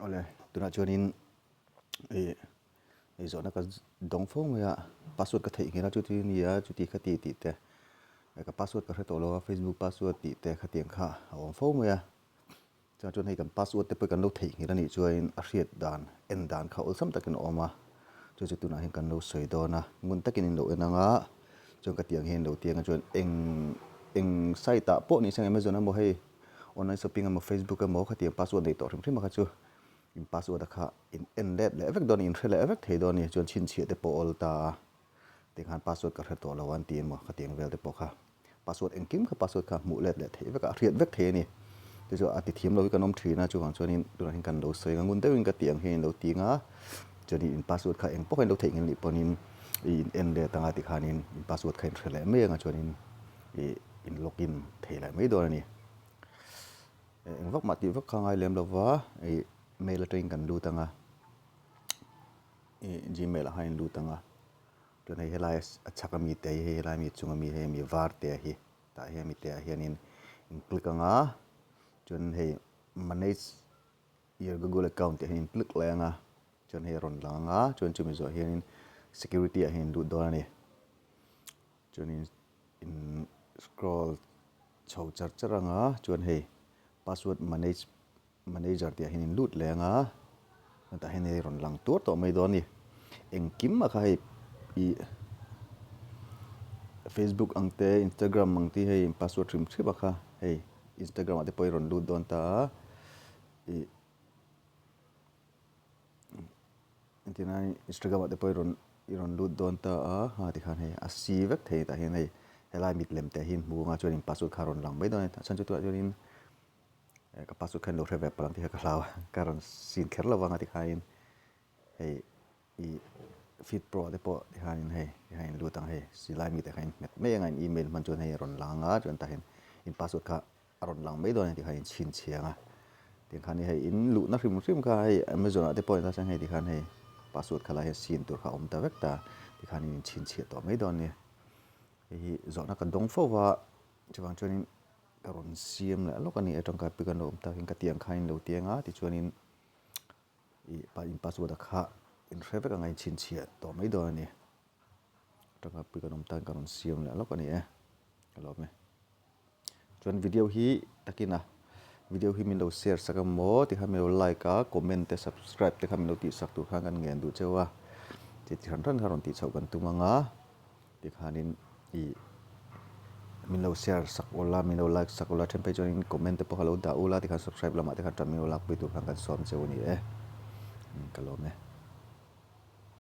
ole tuna chuanin e zona ka dong phong ya password ka thei ngira chu ti ni ya chu ti khati ti te ka password ka hreto lo Facebook password ti te khatiang kha awm phong ya cha chun hei kan password te pe kan lo thei ngira ni chuain a hriat dan en dan kha ol sam takin oma chu chu tuna hin kan lo soi dona ngun takin in lo enanga chu ka tiang hen lo tiang chuan eng site ta po ni sang Amazon mo hei online shopping mo Facebook mo khatiang password dei to rim ma kha chu in password kha in enlet le evek don in threle evek thei don ni chuan chin chi te po ol ta te khan password ka hreto lo wan tin mo khatiang vel te po kha password engkim kha password kha mu let le thei vek a hriat vek thei ni te chu ati thiam lo ka nom thina chu wang chuan in tur hin kan lo soi ngun te win ka tiang hen lo tinga chuan in password kha eng po kan lo thei ngin li ponin in enlet tanga ti khanin in password kha in threle me nga chuan in login thei lai mai don ni eng vak ma ti vak kha ngai lem lo wa mail train kan lu tanga gmail ha in lu tanga to nei helai achaka mi te helai mi chunga mi he mi var te hi ta he mi te hianin in click anga chun hei manage your Google account te hin click la anga chun hei ron langa chun chumi zo hianin security a hin lu do ani chun in scroll chho char charanga chun hei password manager te hin lut lenga ta hen ron lang tur to mai don ni eng kim ma kha i Facebook angte Instagram angti hei password trim thriba kha hei Instagram ate poi ron lut don ta intina Instagram ate poi ron lut don ta ha ti khan hei a si vek thei ta hen hei helai mit lem te hin mu nga chuan password kha ron lang mai don ta chan chu tu chuan ka password khan lo reve palang ti ka hlaw karon sin kher lawanga ti khain hei i feed pro te po ti khain hei lu tang hei silai mi te khain met me nga email man chuan hei ron langa chuan ta hen in password kha ron lang mai don ti khain chin chianga ti khan hei in lu na hrim kha hei Amazon ate po ta sang hei ti khan hei password khala hei sin tur kha om ta vek ta ti khan in chin chia to mai don ni hi zona ka dong fo wa chuang chuan karon siam la lo kani atong ka pikan lo ta hin ka tiang khain lo tianga ti chuanin in password kha in reve ka ngai chin chia to mai do ni atong ka pikan om ta karon siam la lo kani lo me chuan video hi takina video hi min lo share sakam mo ti kha me like a comment te subscribe te kha min lo ti sak tu khan kan ngen du chewa ti than ron ti chau kan tumanga ti khanin min lo share sak ola min lo like sak ola them pe join comment te po halo da ola ti kha subscribe lama te kha tam min lo lak pi tu khan kan som cheu ni kalome